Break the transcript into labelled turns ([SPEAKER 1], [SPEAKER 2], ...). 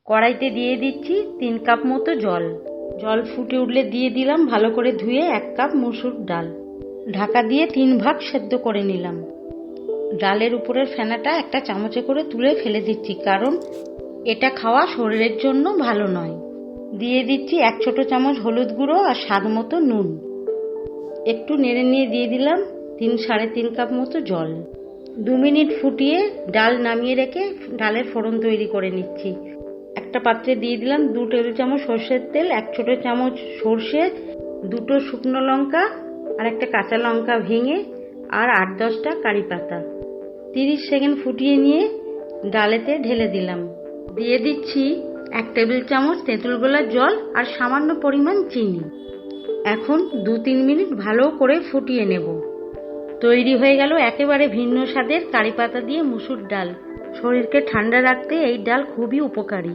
[SPEAKER 1] কড়াইতে দিয়ে দিচ্ছি 3 কাপ মতো জল। জল ফুটে উঠলে দিয়ে দিলাম ভালো করে ধুয়ে 1 কাপ মসুর ডাল। ঢাকা দিয়ে 3 ভাগ সেদ্ধ করে নিলাম। ডালের উপরের ফেনাটা একটা চামচে করে তুলে ফেলে দিচ্ছি, কারণ এটা খাওয়া শরীরের জন্য ভালো নয়। দিয়ে দিচ্ছি 1 ছোট চামচ হলুদ গুঁড়ো আর স্বাদ মতো নুন। একটু নেড়ে নিয়ে দিয়ে দিলাম 3-3.5 কাপ মতো জল। 2 মিনিট ফুটিয়ে ডাল নামিয়ে রেখে ডালের ফোড়ন তৈরি করে নিচ্ছি। একটা পাত্রে দিয়ে দিলাম 2 টেবিল চামচ সর্ষের তেল, 1 ছোট চামচ সর্ষে, 2টো শুকনো লঙ্কা আর একটা কাঁচা লঙ্কা ভেঙে, আর 8-10টা কারি পাতা। 30 সেকেন্ড ফুটিয়ে নিয়ে ডালেতে ঢেলে দিলাম। দিয়ে দিচ্ছি 1 টেবিল চামচ তেঁতুল গোলার জল আর সামান্য পরিমাণ চিনি। এখন 2-3 মিনিট ভালো করে ফুটিয়ে নেব। তৈরি হয়ে গেল একেবারে ভিন্ন স্বাদের কারি পাতা দিয়ে মুসুর ডাল। শরীরকে ঠান্ডা রাখতে এই ডাল খুবই উপকারী।